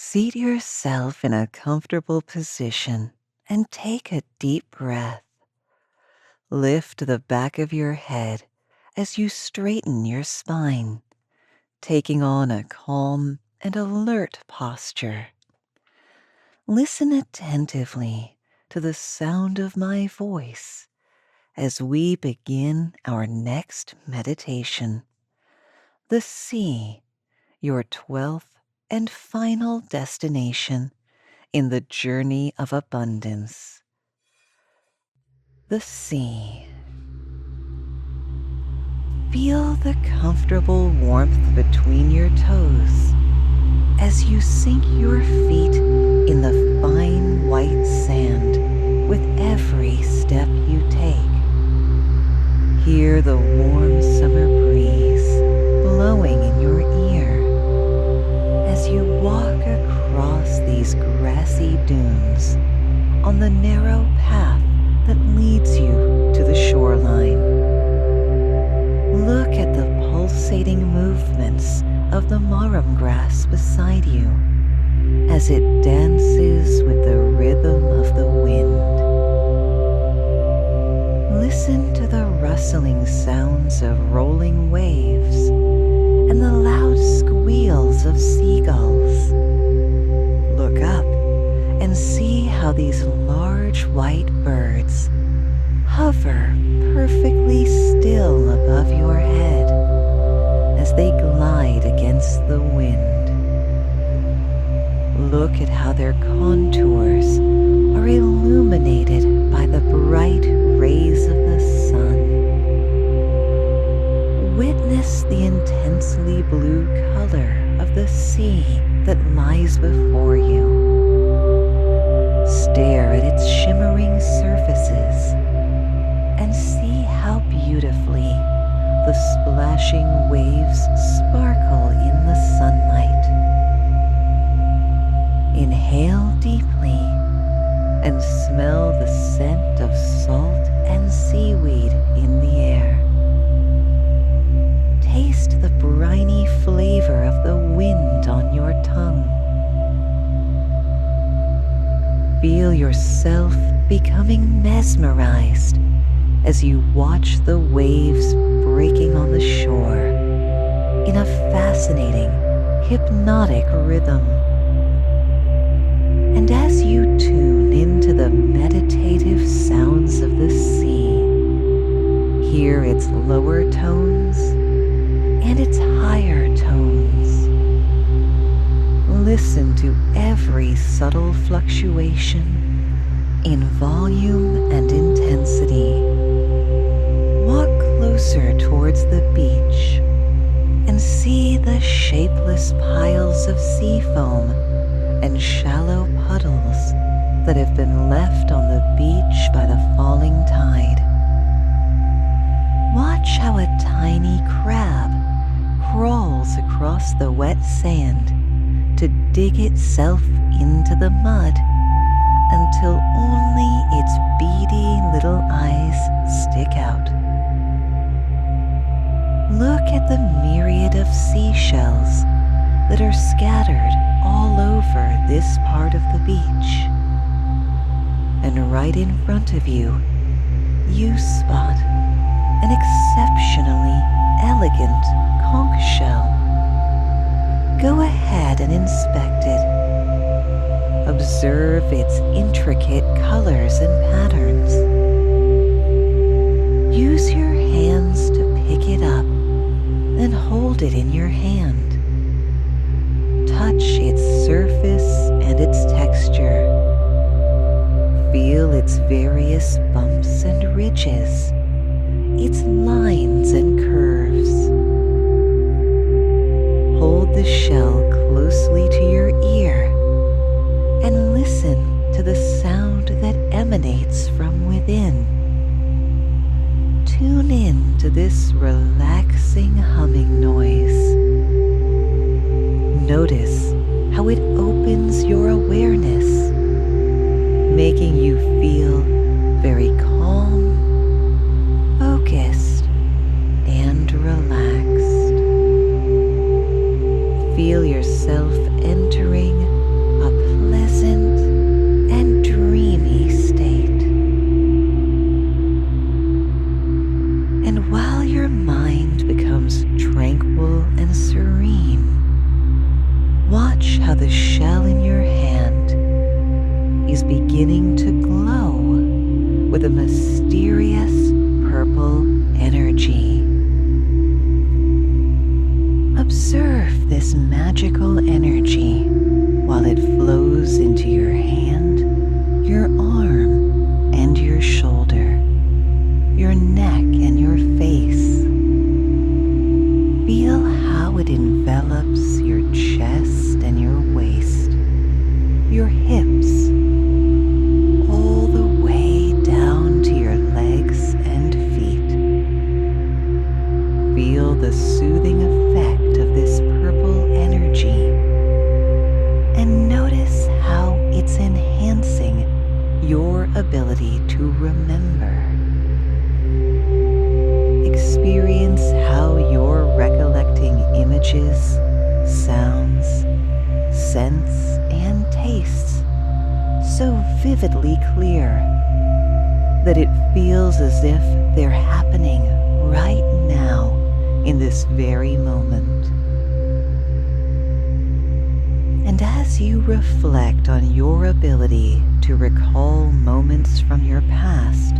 Seat yourself in a comfortable position and take a deep breath. Lift the back of your head as you straighten your spine, taking on a calm and alert posture. Listen attentively to the sound of my voice as we begin our next meditation. The sea, your 12th and final destination in the journey of abundance. The sea. Feel the comfortable warmth between your toes as you sink your feet in the fine white sand with every step you take. Hear the warm summer breeze blowing in your ear as you walk across these grassy dunes on the narrow path that leads you to the shoreline. Look at the pulsating movements of the marram grass beside you as it dances with the rhythm of the wind. Listen to the rustling sounds of rolling waves and the loud squeals of seagulls. Look up and see how these large white birds hover perfectly still above your head as they glide against the wind. Look at how their contours are illuminated by the bright rays of the sun. Witness the intensely blue color of the sea that lies before you. Stare at its shimmering surfaces and see how beautifully the splashing waves sparkle in the sunlight. Inhale deeply and smell the scent of salt and seaweed in the air. Taste the briny flavor of the wind on your tongue. Feel yourself becoming mesmerized as you watch the waves breaking on the shore in a fascinating, hypnotic rhythm. And as you tune into the meditative sounds of the sea, hear its lower tones and its higher tones. Listen to every subtle fluctuation in volume and intensity. Walk closer towards the beach and see the shapeless piles of sea foam and shallow puddles that have been left on the beach by the falling tide. Watch how a tiny crab crawls across the wet sand to dig itself into the mud until only its beady little eyes stick out. Look at the myriad of seashells that are scattered all over this part of the beach. And right in front of you, you spot an exceptionally elegant conch shell. Go ahead and inspect it. Observe its intricate colors and patterns. Use your hands to pick it up, then hold it in your hand. Touch its surface and its texture. Feel its various bumps and ridges, its lines and curves. Hold the shell closely to your ear and listen to the sound that emanates from within. Tune in to this relaxing humming noise. Notice how it opens your awareness, making you feel very calm, focused, and relaxed. Feel yourself entering the shell in your hand is beginning to glow with a mysterious purple energy. Observe this magical energy while it flows into your hand, your arm, and your shoulder, your neck and your face. Feel how it envelops your chest and your waist, your hips, all the way down to your legs and feet. Feel the soothing effect of this purple energy and notice how it's enhancing your ability to remember. Experience how you're recollecting images, sounds, scents, and tastes so vividly clear that it feels as if they're happening right now in this very moment. And as you reflect on your ability to recall moments from your past,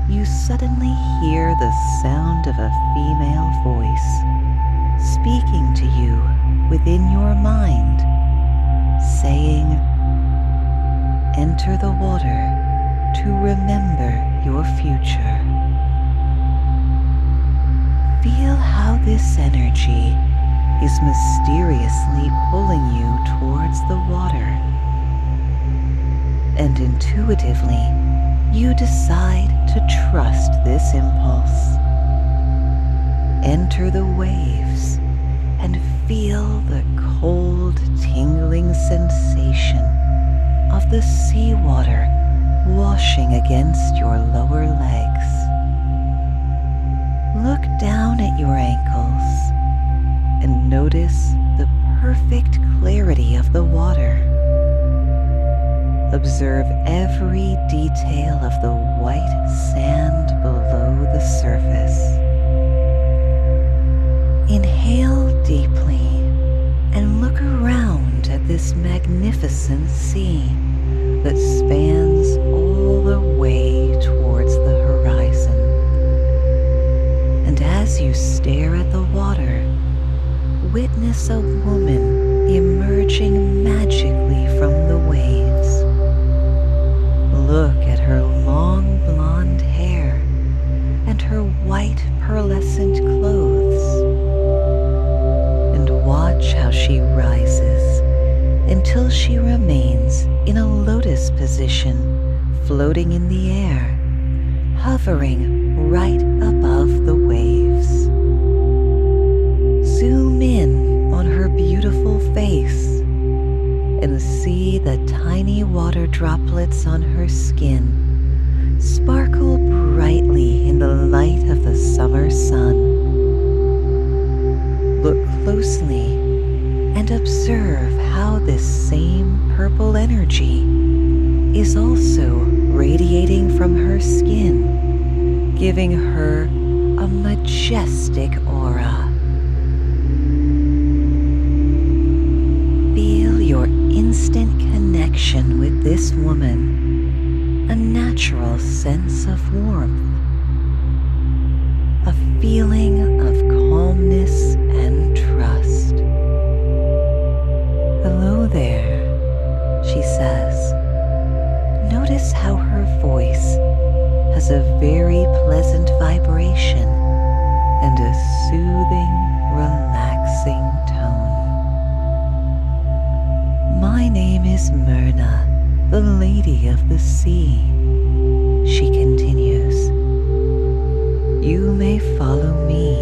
you suddenly hear the sound of a female voice speaking to you within your mind, saying, "Enter the water to remember your future." Feel how this energy is mysteriously pulling you towards the water. And intuitively, you decide to trust this impulse. Enter the waves and feel the cold, tingling sensation of the seawater washing against your lower legs. Look down at your ankles and notice the perfect clarity of the water. Observe every detail of the white sand below the surface. Inhale deeply and look around at this magnificent sea that spans all the way towards the horizon. And as you stare at the water, witness a woman emerging magically from the waves. Look at her long blonde hair and her white pearlescent clothes, and watch how she rises until she remains in a lotus position, floating in the air, hovering right above the waves. Zoom in on her beautiful face and see the tiny water droplets on her skin sparkle brightly in the light of the summer sun. Look closely and observe how this same purple energy is also radiating from her skin, giving her a majestic aura. Feel your instant connection with this woman, a natural sense of warmth, a feeling of calmness and trust. "Hello there," she says. Notice how her voice has a very pleasant vibration and a soothing, relaxing tone. "My name is Myrna, the Lady of the Sea," she continues. "You may follow me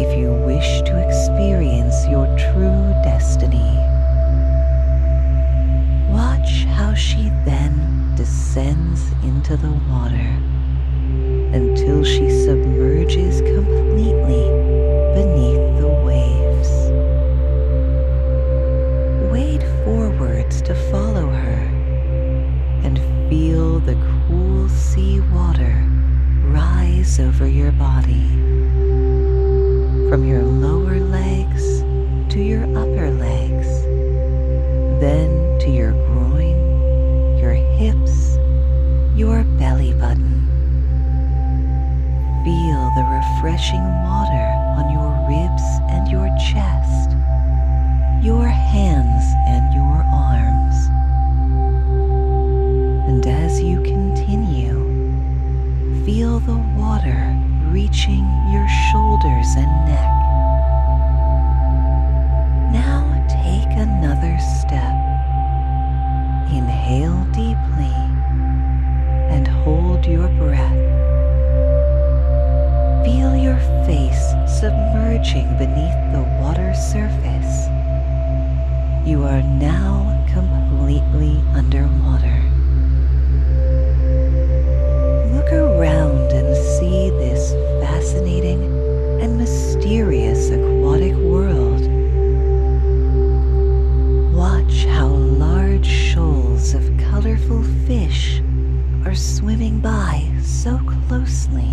if you wish to experience your true destiny." Watch how she then descends into the water until she submerges completely beneath the waves. Wade forwards to follow her and feel the cool sea water rise over your body. From your lower legs to your upper legs, refreshing water on your ribs and your chest, your hands and your arms. And as you continue, feel the water reaching your shoulders and neck. Now take another step. Inhale deeply and hold your breath. Feel your face submerging beneath the water surface. You are now completely underwater. Look around and see this fascinating and mysterious aquatic world. Watch how large shoals of colorful fish are swimming by so closely.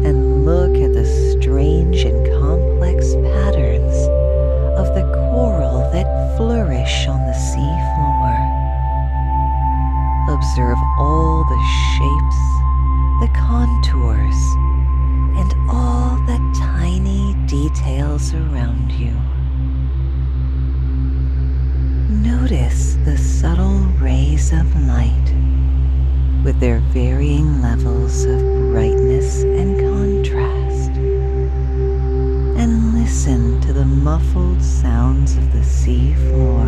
And look at the strange and complex patterns of the coral that flourish on the sea floor. Observe all the shapes, the contours, and all the tiny details around you. Notice the subtle rays of light with their varying levels of brightness and contrast. And listen to the muffled sounds of the sea floor.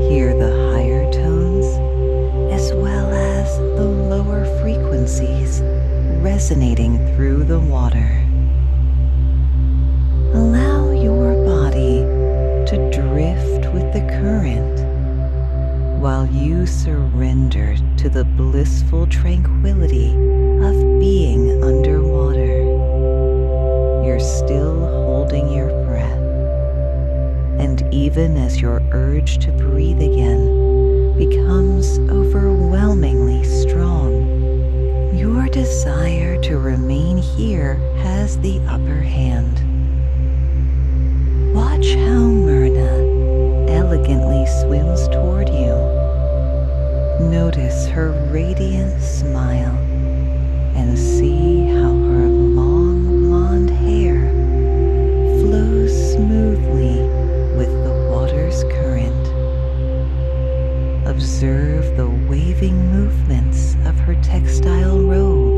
Hear the higher tones as well as the lower frequencies resonating through the water. Allow your body to drift with the current while you surrender to the blissful tranquility of being underwater. You're still holding your breath, and even as your urge to breathe again becomes overwhelmingly strong, your desire to remain here has the upper hand. Watch how Myrna elegantly swims toward you. Notice her radiant smile and see how her long blonde hair flows smoothly with the water's current. Observe the waving movements of her textile robe.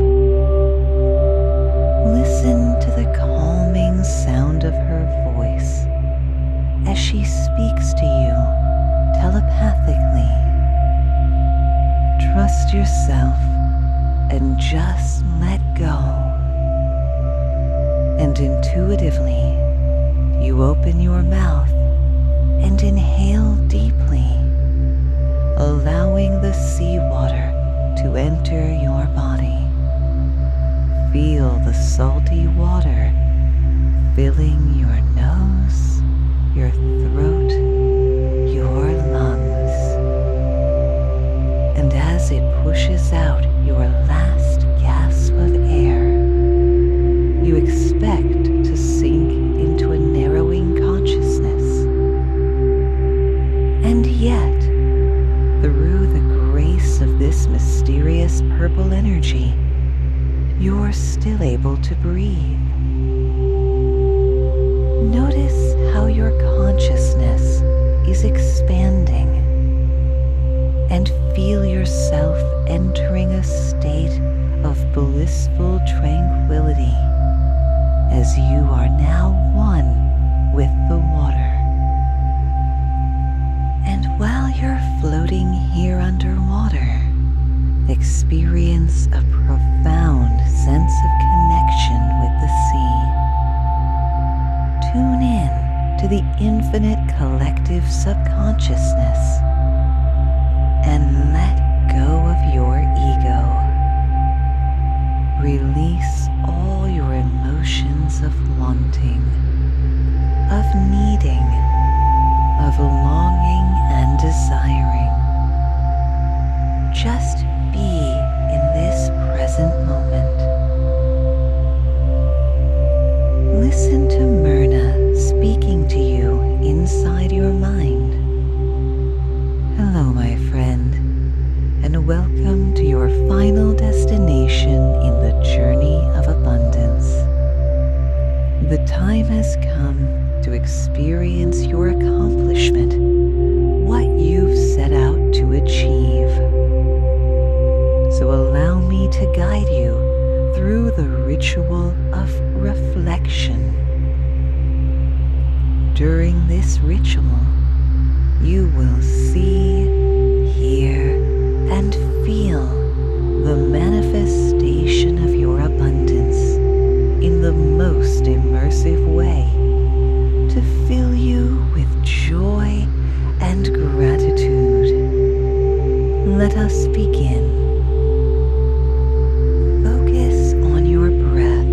Listen to the calming sound of her voice as she speaks to you telepathically. Trust yourself and just let go. And intuitively, you open your mouth and inhale deeply, allowing the seawater to enter your body. Feel the salty water filling your nose, your throat, your lungs. And as it pushes out your last gasp of air, you expect to sink into a narrowing consciousness. And yet, through the grace of this mysterious purple energy, you're still able to breathe. Notice how your consciousness is expanding, and feel yourself entering a state of blissful tranquility as you are now one with the water. And while you're floating here underwater, experience a profound sense of connection with the sea. Tune in to the infinite collective subconsciousness and let go of your ego. Release all your emotions of wanting, of needing, of longing and desiring. Just be in this present moment. Listen to Myrna speaking to you inside your mind. Hello, my friend, and welcome to your final destination in the journey experience your accomplishment, what you've set out to achieve. So allow me to guide you through the ritual of reflection. During this ritual, you will see, hear, and feel the manifestation of your abundance in the most immersive way to fill you with joy and gratitude. Let us begin. Focus on your breath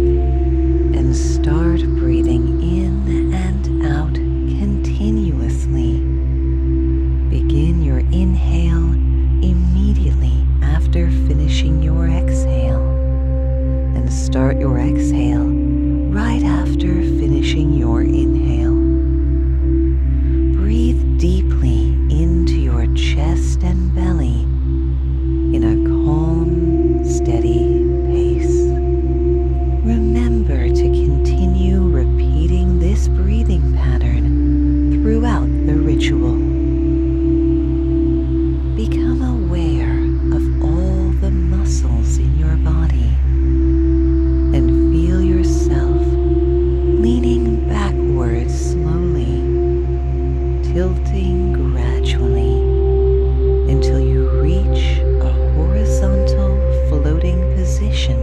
and start breathing in and out continuously. Begin your inhale immediately after finishing your exhale, and start your exhale right after finishing your inhale. Breathe deeply into your chest and belly in a calm, steady pace. Remember to continue repeating this breathing pattern throughout the ritual. Become aware of all the muscles in your body and feel yourself leaning backwards slowly, tilting gradually until you reach a horizontal floating position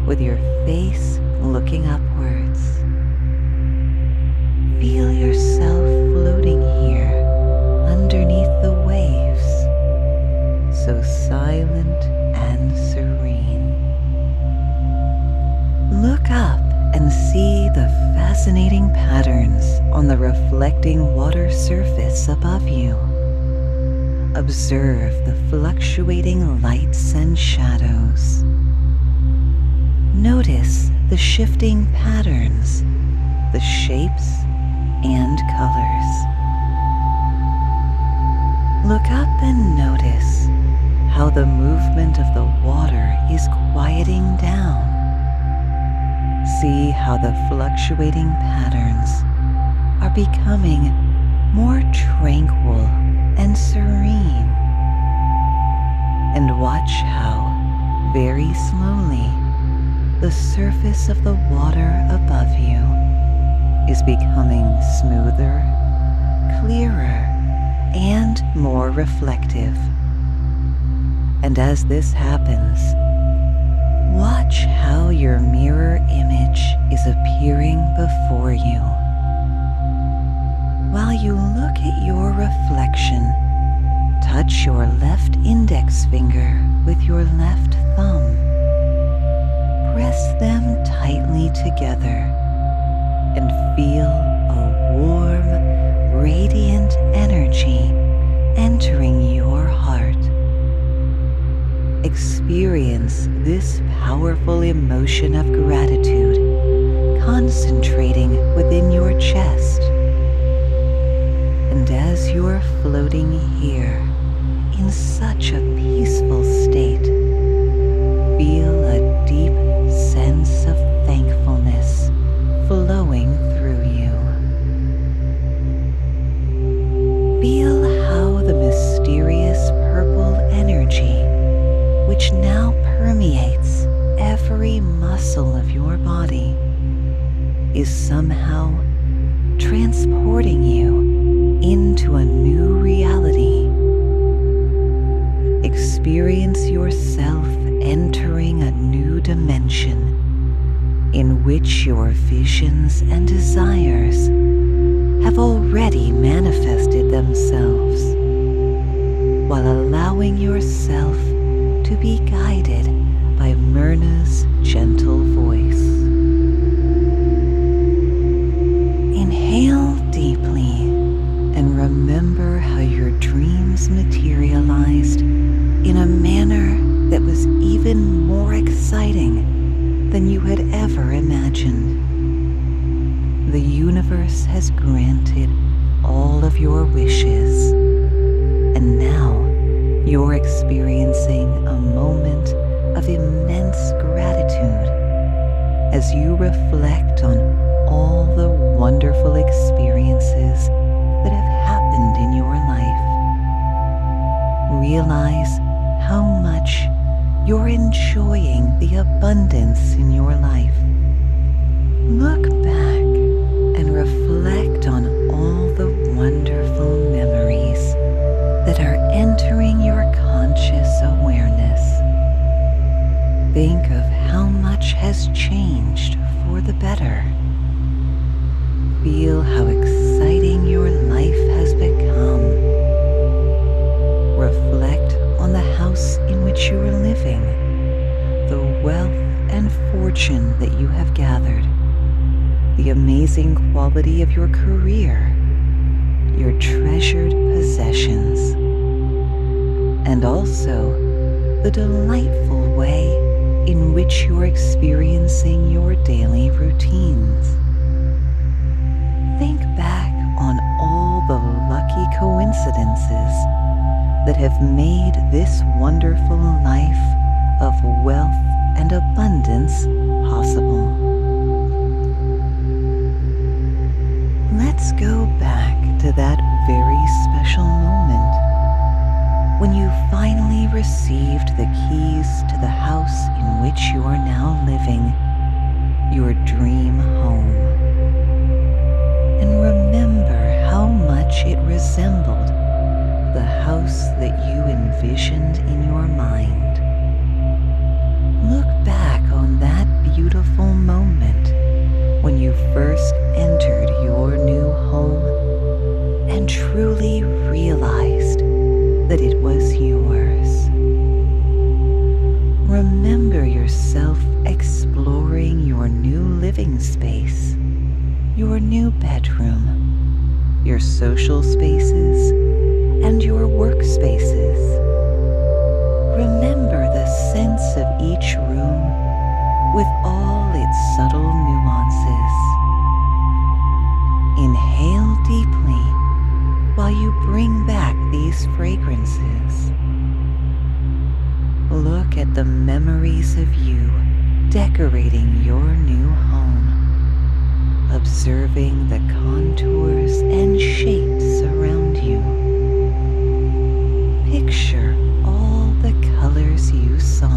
with your face looking upwards. Feel yourself floating here underneath the waves, so silent and serene. Look up and see the fascinating patterns on the reflecting water surface above you. Observe the fluctuating lights and shadows. Notice the shifting patterns, the shapes and colors. Look up and notice how the movement of the water is quieting down. See how the fluctuating patterns are becoming more tranquil and serene. And watch how, very slowly, the surface of the water above you is becoming smoother, clearer, and more reflective. And as this happens, watch how your mirror image is appearing before you. While you look at your reflection, touch your left index finger with your left thumb. Press them tightly together and feel a warm, radiant energy entering your heart. Experience this powerful emotion of gratitude concentrating within your chest. And as you're floating here in such a peaceful state, feel a deep sense of thankfulness flowing through you. Feel how the mysterious purple energy, which now permeates every muscle of your body, is somehow transporting you into a new reality. Experience yourself entering a new dimension in which your visions and desires have already manifested themselves, while allowing yourself to be guided by Myrna's gentle voice. Inhale deeply and remember how your dreams materialized in a manner that was even more exciting than you had ever imagined. The universe has granted all of your wishes, and now you're experiencing a moment of immense gratitude as you reflect on all the wonderful wonderful experiences that have happened in your life. Realize how much you're enjoying the abundance in your life. Look back and reflect on all the wonderful memories that are entering your conscious awareness. Think of how much has changed for the better. Feel how exciting your life has become. Reflect on the house in which you are living, the wealth and fortune that you have gathered, the amazing quality of your career, your treasured possessions, and also the delightful way in which you're experiencing your daily routines. Think back on all the lucky coincidences that have made this wonderful life of wealth and abundance possible. Let's go back to that very special moment when you finally received the keys to the house in which you are now living, your dream home. And remember how much it resembled the house that you envisioned in your mind. Look back on that beautiful moment when you first entered your new home and truly realized that it was yours. Remember yourself exploring your new living space, your new bedroom, your social spaces, and your workspaces. Remember the sense of each room with all its subtle nuances. Inhale deeply while you bring back these fragrances. Look at the memories of you decorating your new home, observing the contours and shapes around you. Picture all the colors you saw,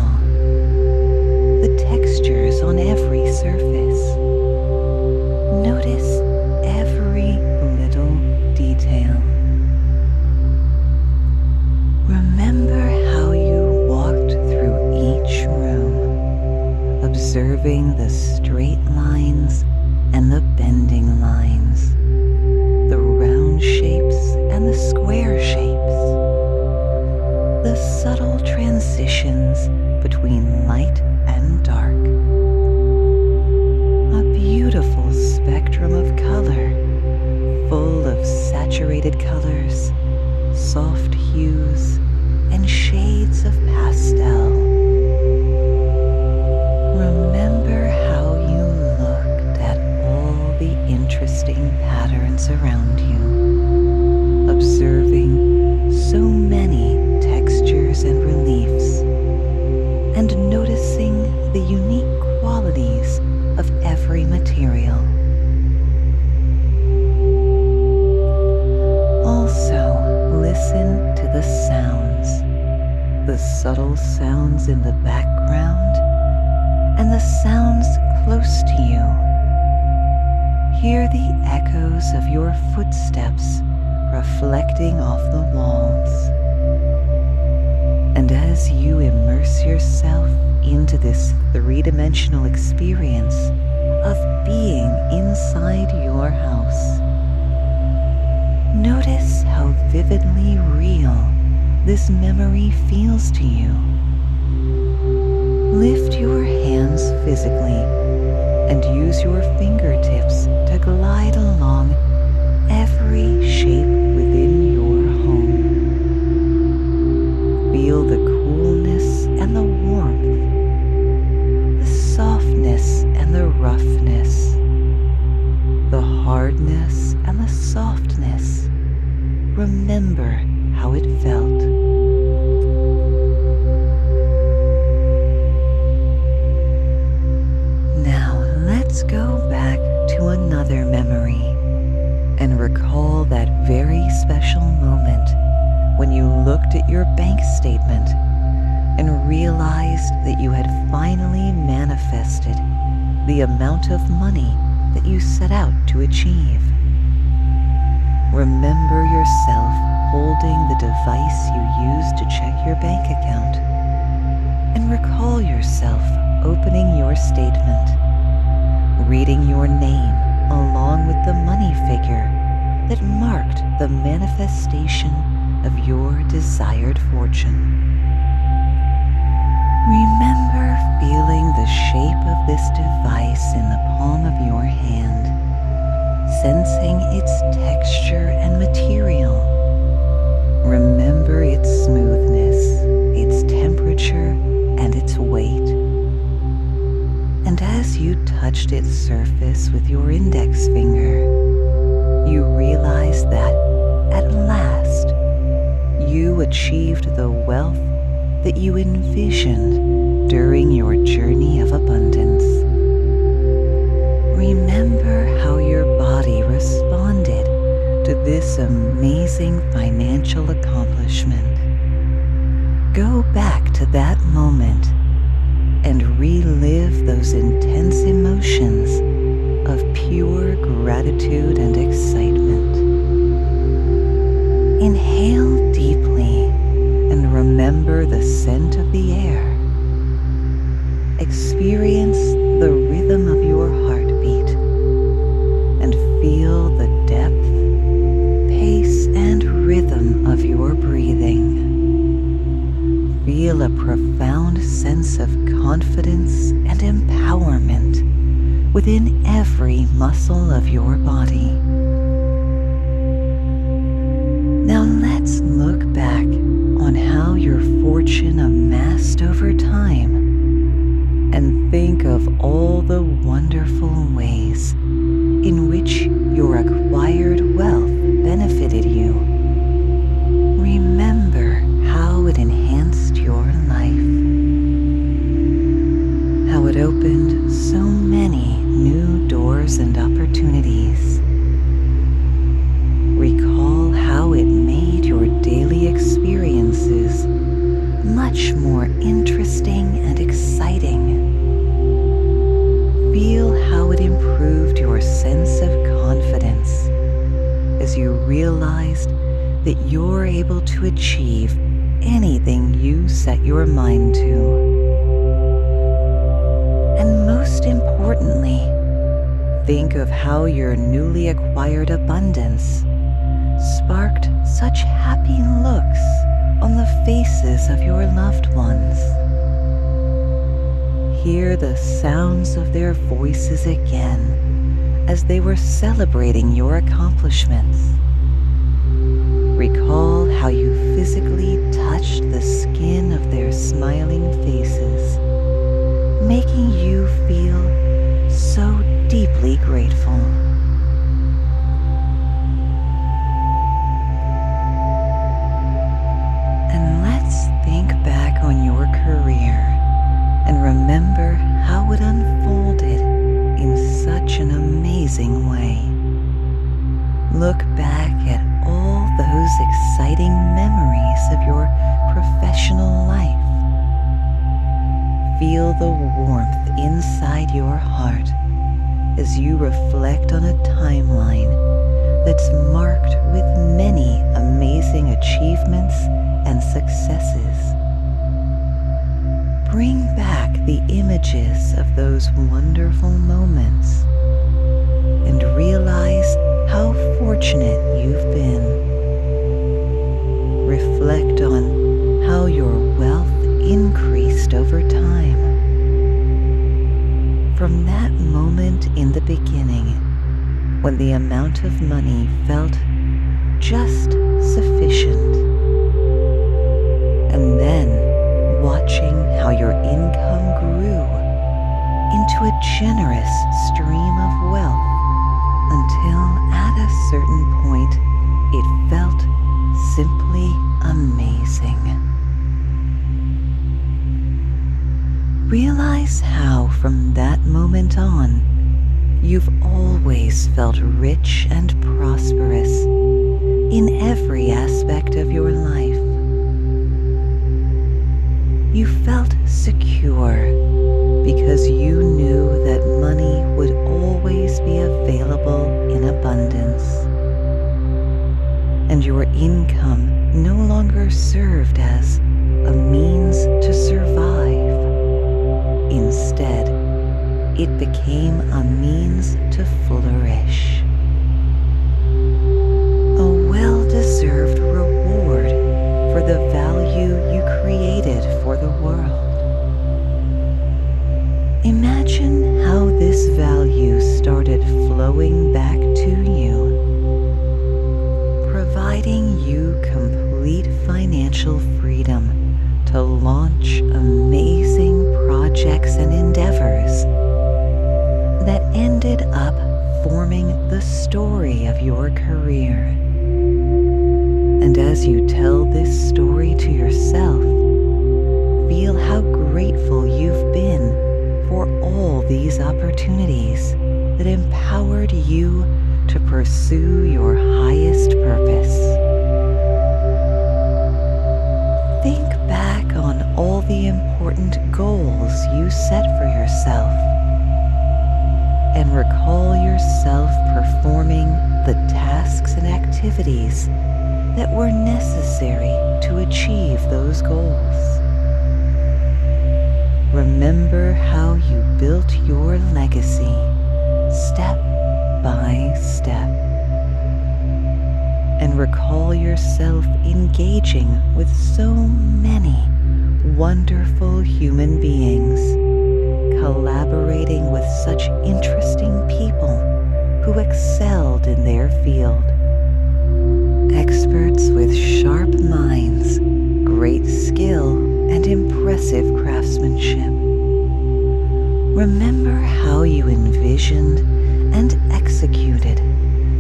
the textures on every surface. Notice every little detail. Remember how you walked through each room, observing the straight lines and the bending lines, the round shapes and the square shapes, the subtle transitions between light and dark. A beautiful spectrum of color, full of saturated colors, soft hues, and shades of pastel. Remember how you looked at all the interesting patterns around you, observing so many textures and reliefs, and noticing the unique qualities of every material. Also, listen to the sounds, the subtle sounds in the background, and the sounds close to you. Hear the echoes of your footsteps reflecting off the walls. And as you immerse yourself into this three-dimensional experience of being inside your house, notice how vividly real this memory feels to you. Lift your hands physically and use your fingertips to glide along every shape within your home. Feel the coolness and the warmth, the softness and the roughness, the hardness and the softness. Remember how it felt. Now let's go back to another memory. Recall that very special moment when you looked at your bank statement and realized that you had finally manifested the amount of money that you set out to achieve. Remember yourself holding the device you used to check your bank account, and recall yourself opening your statement, reading your name along with the money figure that marked the manifestation of your desired fortune. Remember feeling the shape of this device in the palm of your hand, sensing its texture and material. Remember its smoothness, its temperature, and its weight. And as you touched its surface with your index finger, you realized that, at last, you achieved the wealth that you envisioned during your journey of abundance. Remember how your body responded to this amazing financial accomplishment. Go back to that moment and relive those intense emotions of pure gratitude and excitement. Inhale deeply and remember the scent of the air. Experience the rhythm of your heartbeat and feel the depth, pace, and rhythm of your breathing. Feel a profound sense of confidence and empowerment within every muscle of your body. Now let's look back on how your fortune amassed over time and think of all the wonderful ways in which your acquired wealth benefited you. Remember how it enhanced your life, how it opened so many new doors and opportunities. Recall how it made your daily experiences much more interesting and exciting. Feel how it improved your sense of confidence as you realized that you're able to achieve anything you set your mind to. And most importantly, think of how your newly acquired abundance sparked such happy looks on the faces of your loved ones. Hear the sounds of their voices again as they were celebrating your accomplishments. Recall how you physically touched the skin of their smiling faces, making you feel so deeply grateful. And let's think back on your career and remember how it unfolded in such an amazing way. Look back at all those exciting memories of your professional life. Feel the warmth inside your heart as you reflect on a timeline that's marked with many amazing achievements and successes. Bring back the images of those wonderful moments and realize how fortunate you've been. Reflect on how your wealth increased over time. From that moment in the beginning, when the amount of money felt just sufficient, and then watching how your income grew into a generous stream of wealth until at a certain point it felt simply amazing. Realize how from that moment on you've always felt rich and prosperous in every aspect of your life. You felt secure because you knew that money would always be available in abundance, and your income no longer served as a means to survive. Instead, it became a means to flourish. A well-deserved reward for the value you created for the world. Imagine how this value started flowing back to you, providing you complete financial freedom to launch amazing projects and endeavors that ended up forming the story of your career. And as you tell this story to yourself, feel how grateful you've been for all these opportunities that empowered you to pursue your highest purpose. Think back on all the important goals you set for yourself and recall yourself performing the tasks and activities that were necessary to achieve those goals. Remember how you built your legacy step by step, and recall yourself engaging with so many wonderful human beings, collaborating with such interesting people who excelled in their field. Experts with sharp minds, great skill, and impressive craftsmanship. Remember how you envisioned and executed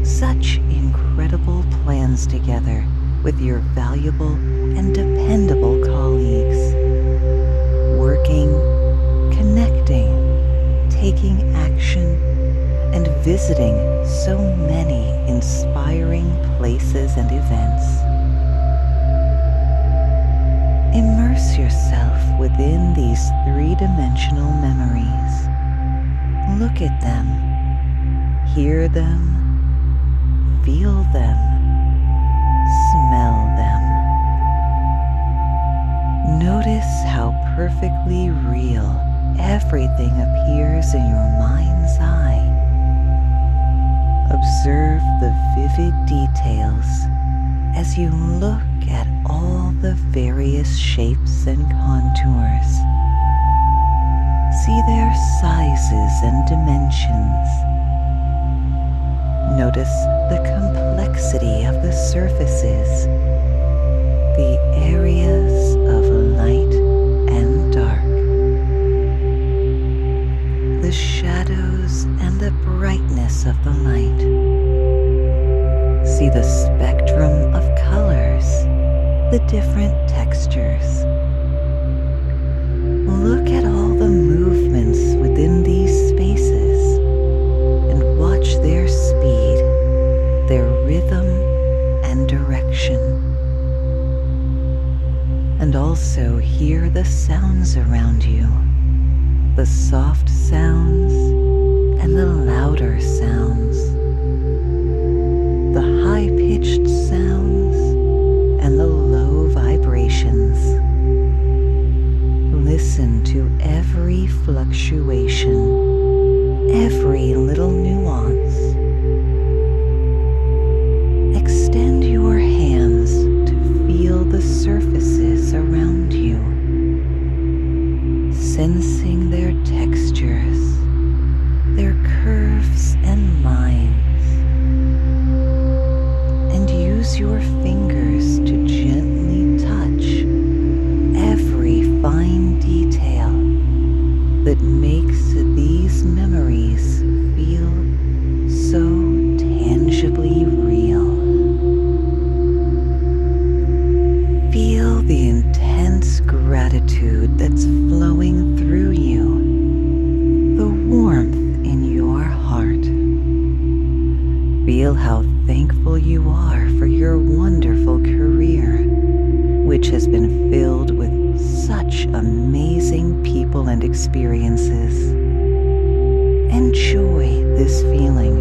such incredible plans together with your valuable and dependable colleagues, working, connecting, taking action, and visiting so many inspiring places and events. Immerse yourself within these three-dimensional memories. Look at them, hear them, feel them, smell them. Notice how perfectly real everything appears in your mind's eye. Observe the vivid details as you look at all the various shapes and contours. See their sizes and dimensions. Notice the complexity of the surfaces, the areas of light and dark, the shadows and the brightness of the light. See the spectrum of colors, the different textures. Look at all the movements within these spaces and watch their speed, their rhythm and direction. And also hear the sounds around you, the soft sounds and the louder sounds, the high-pitched sounds and the low vibrations. Listen to every fluctuation, every little nuance. Extend your hands to feel the surfaces around you, sensing their textures, their curves and lines, and use your fingers to gently touch every fine detail that makes these memories feel so tangibly real. Feel the intense gratitude that's flowing through you, the warmth in your heart. your wonderful career, which has been filled with such amazing people and experiences. Enjoy this feeling.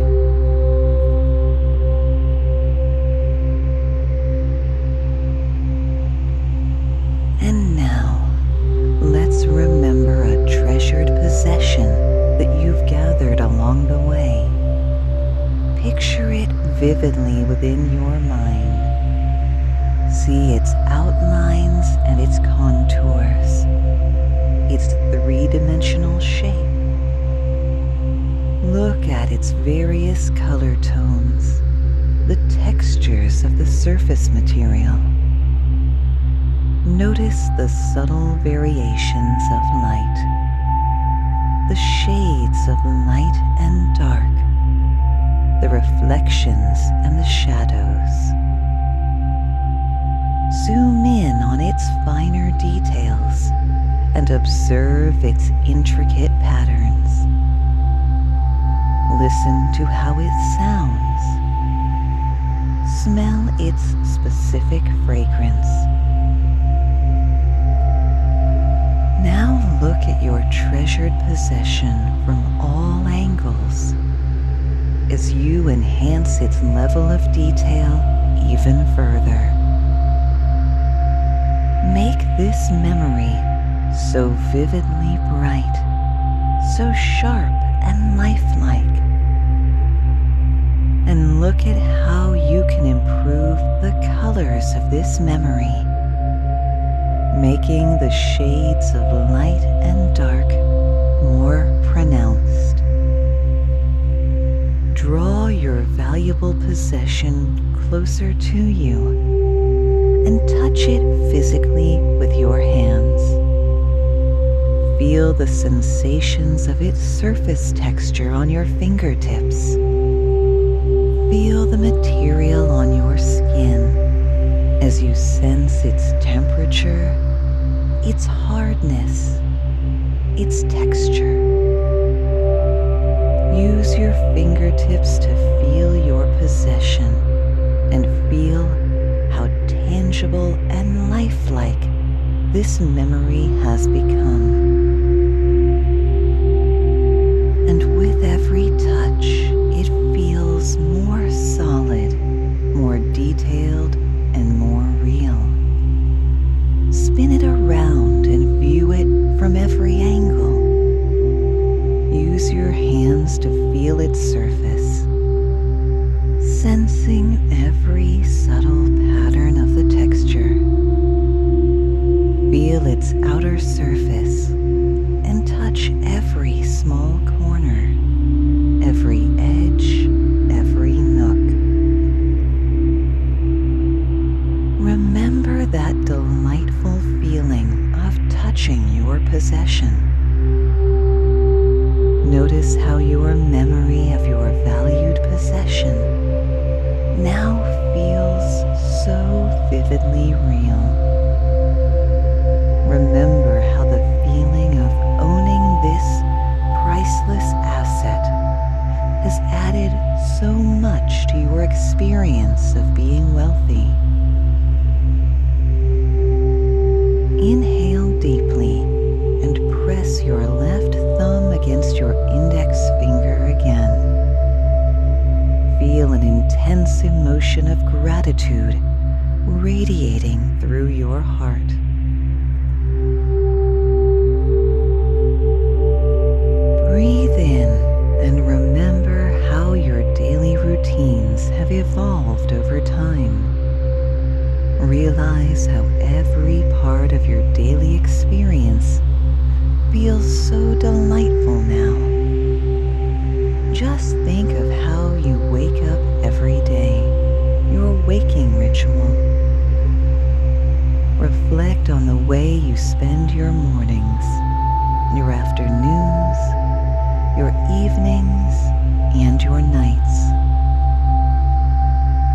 And now, let's remember a treasured possession that you've gathered along the way. Picture it vividly within your mind. See its outlines and its contours, its three-dimensional shape. Look at its various color tones, the textures of the surface material. Notice the subtle variations of light, the shades of light and dark, the reflections and the shadows. Zoom in on its finer details and observe its intricate patterns. Listen to how it sounds. Smell its specific fragrance. Now look at your treasured possession from all angles as you enhance its level of detail even further. Make this memory so vividly bright, so sharp and lifelike. And look at how you can improve the colors of this memory, making the shades of light and dark more pronounced. Draw your valuable possession closer to you and touch it physically with your hands. Feel the sensations of its surface texture on your fingertips. Feel the material on your skin as you sense its temperature, its hardness, its texture. Use your fingertips to feel your possession and feel how tangible and lifelike this memory has become. And with every touch, it feels more solid, more detailed, and more real. Spin it around and view it from every angle. Use your hands to feel its surface, sensing every subtle pattern of the texture. Feel its outer surface and touch every small corner, every edge, every nook. Remember that delightful feeling of touching your possession. Notice how your memory of your valued possession now feels so vividly real. Remember how the feeling of owning this priceless asset has added so much to your experience of being wealthy. Inhale deeply and press your left thumb against your index finger again. Feel an intense emotion of gratitude radiating through your heart. Breathe in and remember how your daily routines have evolved over time. Realize how every part of your daily experience feels so delightful now. Just think of how you wake up every day, your waking ritual. Reflect on the way you spend your mornings, your afternoons, your evenings, and your nights.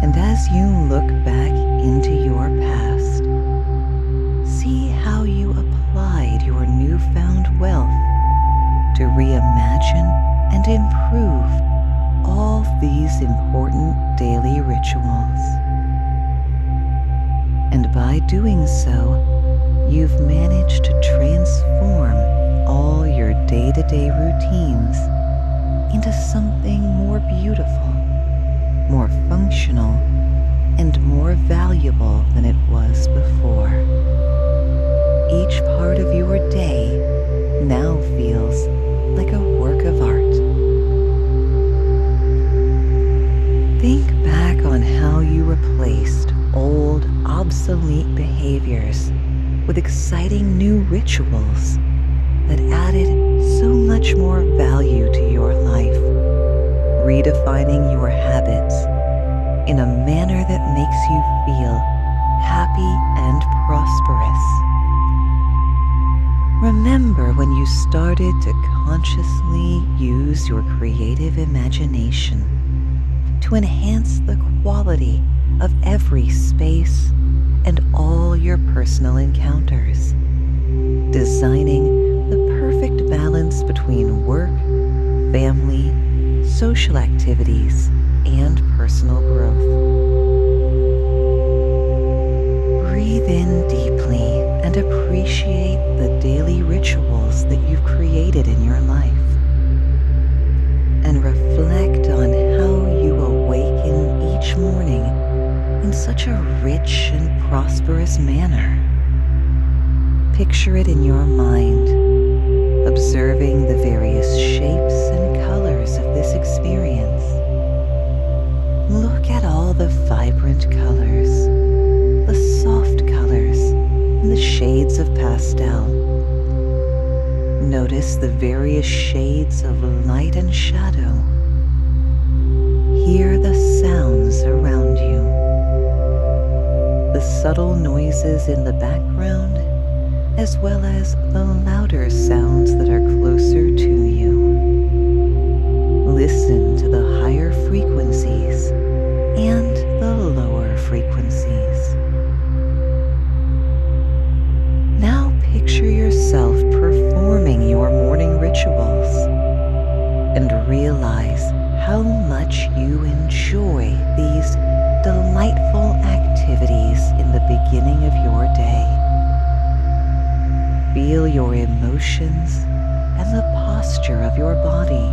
And as you look back into your past, see how you applied your newfound wealth to reimagine and improve all these important daily rituals. And by doing so, you've managed to transform all your day-to-day routines into something more beautiful, more functional, and more valuable than it was before. Each part of your day now feels like a work of art. Think back on how you replaced old, obsolete behaviors with exciting new rituals that added so much more value to your life, redefining your habits in a manner that makes you feel happy and prosperous. Remember when you started to consciously use your creative imagination to enhance the quality of every space and all your personal encounters, designing the perfect balance between work, family, social activities, and personal growth. Breathe in deeply and appreciate the daily rituals that you've created in your life. And reflect on how you awaken each morning in such a rich and prosperous manner. Picture it in your mind, observing the various shapes and colors of this experience. Look at all the vibrant colors, the soft colors, and the shades of pastel. Notice the various shades of light and shadow. Hear the sounds around you, the subtle noises in the background, as well as the louder sounds that are closer to you. Listen to the higher frequencies and the lower frequencies. Now picture yourself performing your morning rituals and realize how much you enjoy these delightful activities in the beginning of your day. Feel your emotions and the posture of your body.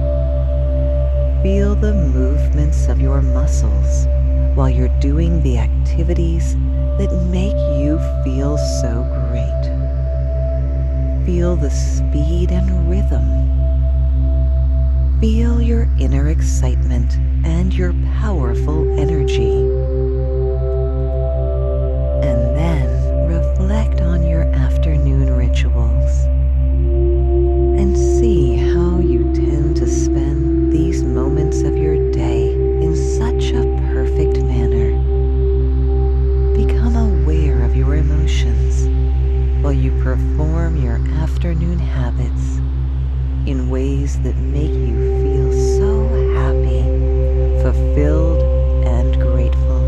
Feel the movements of your muscles while you're doing the activities that make you feel so great. Feel the speed and rhythm. Feel your inner excitement and your powerful energy. And then reflect on your afternoon rituals and see how you tend to spend these moments of your day in such a perfect manner. Become aware of your emotions while you perform your afternoon habits in ways that make you feel so happy, fulfilled, and grateful.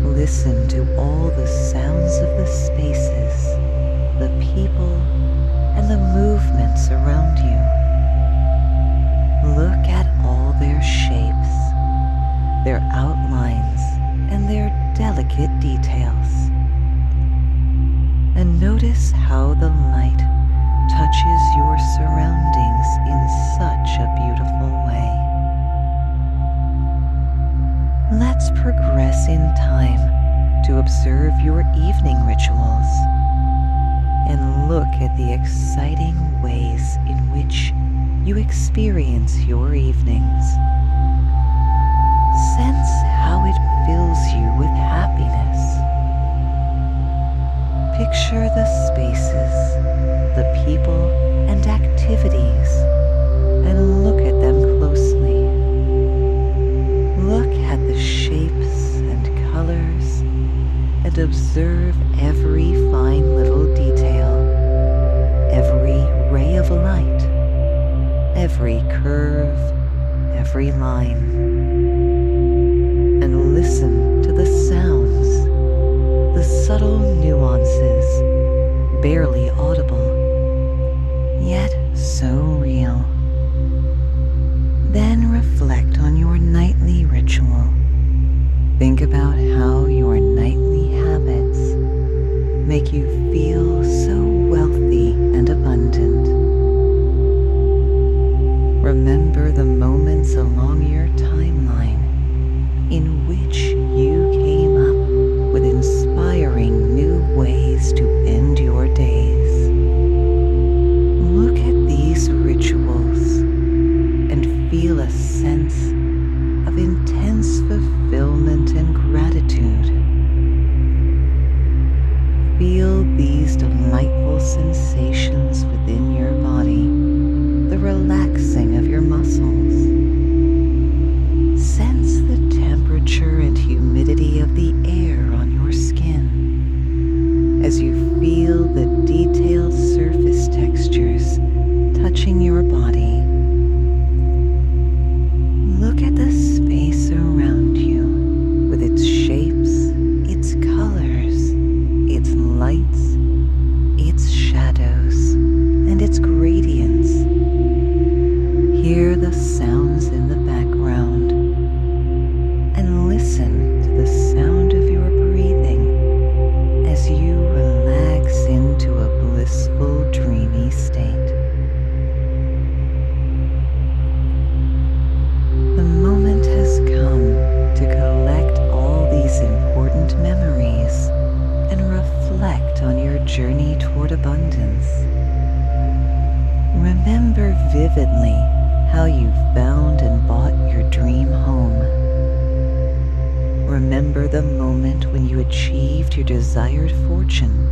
Listen to all the sounds of the spaces, the people, and the movements around you. Look at all their shapes, their outlines, and their delicate details. And notice how the light touches your surroundings in such a beautiful way. Let's progress in time to observe your evening rituals and look at the exciting ways in which you experience your evenings. Sense how it fills you with happiness. Picture the spaces, the people, and activities, and look at them closely. Look at the shapes and colors, and observe every fine little detail, every ray of light, every curve, every line. And listen to the sounds, the subtle nuances, barely audible, yet so real. Then reflect on your nightly ritual. Think about how your nightly make you feel so wealthy and abundant. Remember the moments along your timeline in which you came up with inspiring new ways to end your days. Look at these rituals and feel a sense of intense fulfillment and gratitude. Feel these delightful sensations within your body, the relaxing of your muscles. Sense the temperature and humidity of the air on your skin as you feel the detailed surface textures touching your body. Look at the space around you with its shapes, its colors, its lights, its shadows, and its gradients. Hear the sounds in the background and listen to the sound of your breathing as you relax into a blissful, dreamy state. The moment has come to collect all these important memories and reflect on your journey toward abundance. Remember vividly how you found and bought your dream home. Remember the moment when you achieved your desired fortune.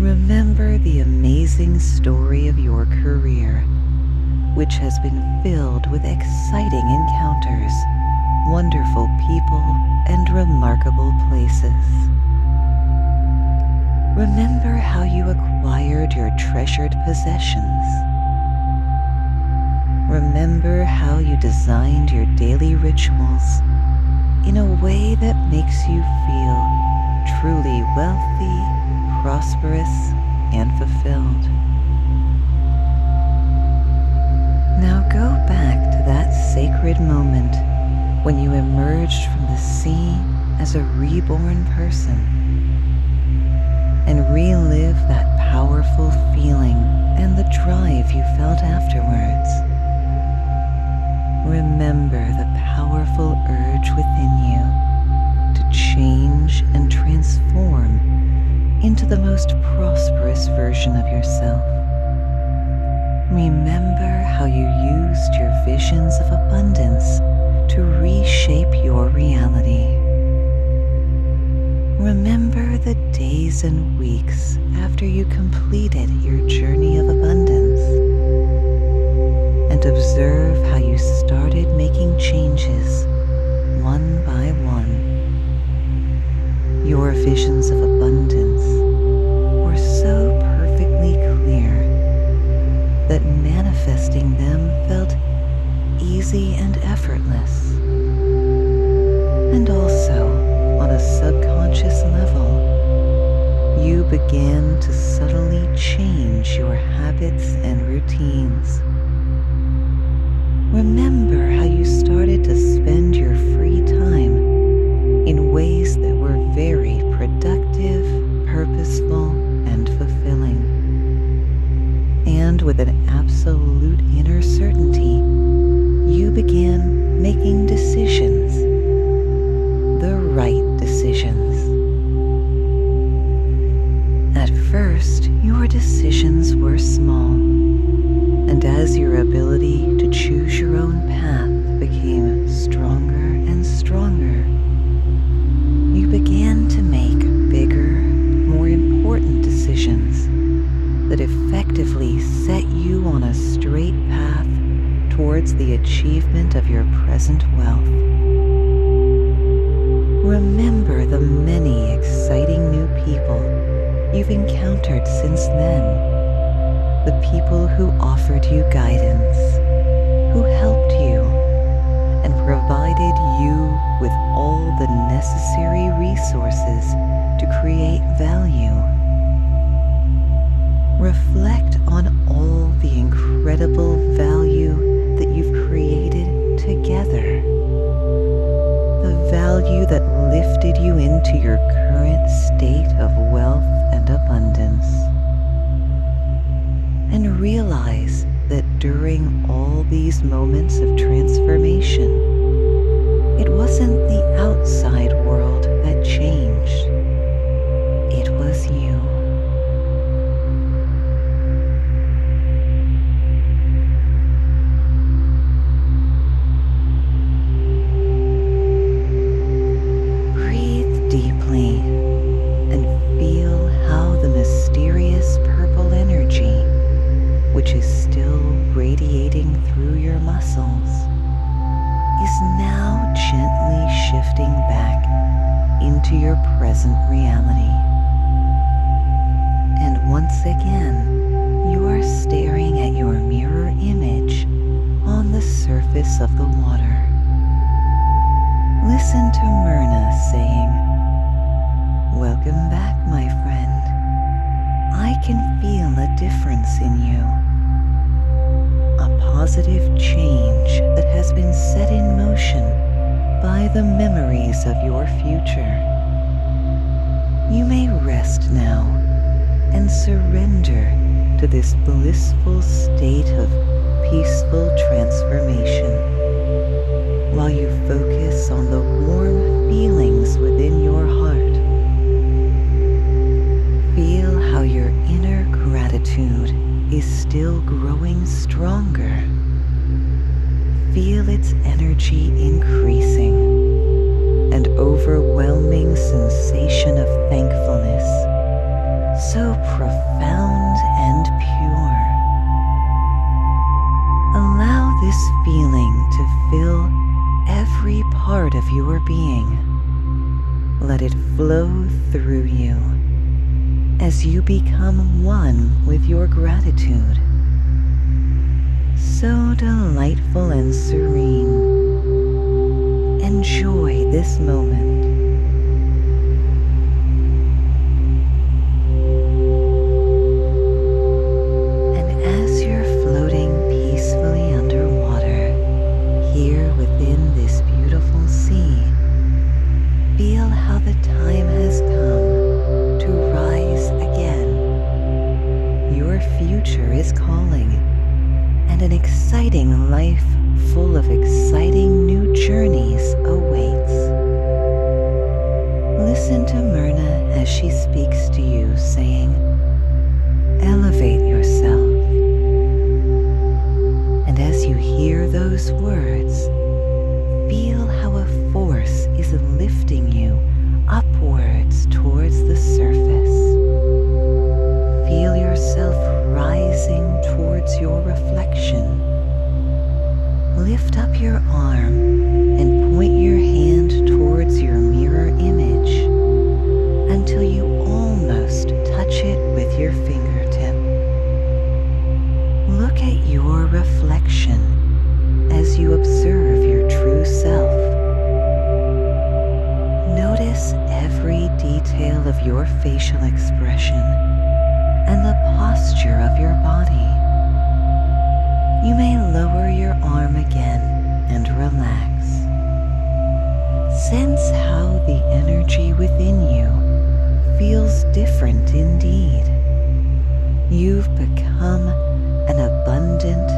Remember the amazing story of your career, which has been filled with exciting encounters, wonderful people, and remarkable places. Remember how you acquired your treasured possessions. Remember how you designed your daily rituals in a way that makes you feel truly wealthy, prosperous, and fulfilled. Now go back to that sacred moment when you emerged from the sea as a reborn person, and relive that powerful feeling and the drive you felt afterwards. Remember the powerful urge within you to change and transform into the most prosperous version of yourself. Remember how you used your visions of abundance to reshape your reality. Remember the days and weeks after you completed your journey of abundance, and observe how you started making changes one by one. Your visions of abundance were so perfectly clear that manifesting them felt easy and effortless. And also, on a subconscious level, you began to subtly change your habits and routines. Remember how you started to spend your free time in ways that were very productive, purposeful, and fulfilling. And with an absolute inner certainty, you began making decisions, the right decisions. At first, your decisions were small, and as your ability to choose your own path became stronger and stronger, you began to make bigger, more important decisions that effectively set you on a straight path towards the achievement of your present wealth. Remember the many exciting new people you've encountered since then, the people who offered you guidance, who helped you, and provided you with all the necessary resources to create value. Reflect on all the incredible value that you've created together. The value value that lifted you into your current state of wealth and abundance. And realize that during all these moments of transformation, it wasn't the outside world that changed. It was you. Breathe deeply and feel how the mysterious purple energy, which is still radiating through your muscles, is now gently shifting back into your present reality. And once again, you are staring at your mirror image on the surface of the water. Listen to Myrna saying, "Welcome back, my friend. I can feel a difference in you. A positive change that has been set in motion by the memories of your future. You may rest now and surrender to this blissful state of peaceful transformation while you focus on the warm feelings within your heart. Feel how your inner gratitude is still growing stronger. Feel its energy increasing, an overwhelming sensation of thankfulness, so profound and pure. Allow this feeling to fill every part of your being. Let it flow through you as you become one with your gratitude. So delightful and serene. Enjoy this moment. And as you're floating peacefully underwater, here within this beautiful sea, feel how the time has come to rise again. Your future is calling, and an exciting life full of exciting new journeys awaits. Listen to Myrna as she speaks to you, saying, "Elevate yourself." And as you hear those words, feel how a force is lifting you upwards towards the surface. Feel yourself rising towards your reflection. Lift up your arm and point your hand towards your mirror image until you almost touch it with your fingertip. Look at your reflection as you observe your true self. Notice every detail of your facial expression and the posture of your body. You may lower your arm again and relax. Sense how the energy within you feels different indeed. You've become an abundant,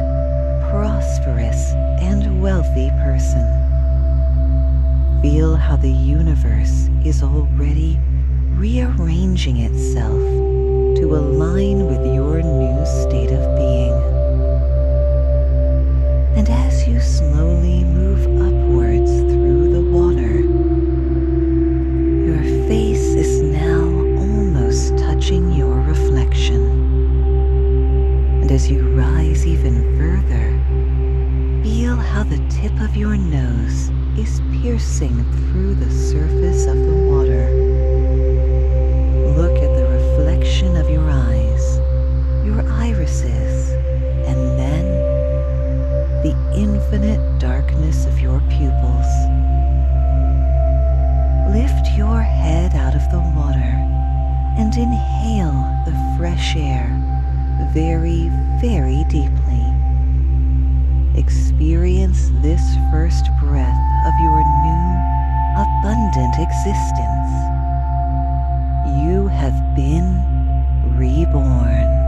prosperous, and wealthy person. Feel how the universe is already rearranging itself to align with your new state of being. And as you slowly move upwards through the water, your face is now almost touching your reflection. And as you rise even further, feel how the tip of your nose is piercing through the surface of the water. Look at the reflection of your eyes, your irises, and then the infinite darkness of your pupils. Lift your head out of the water and inhale the fresh air very, very deeply. Experience this first breath of your new, abundant existence. You have been reborn.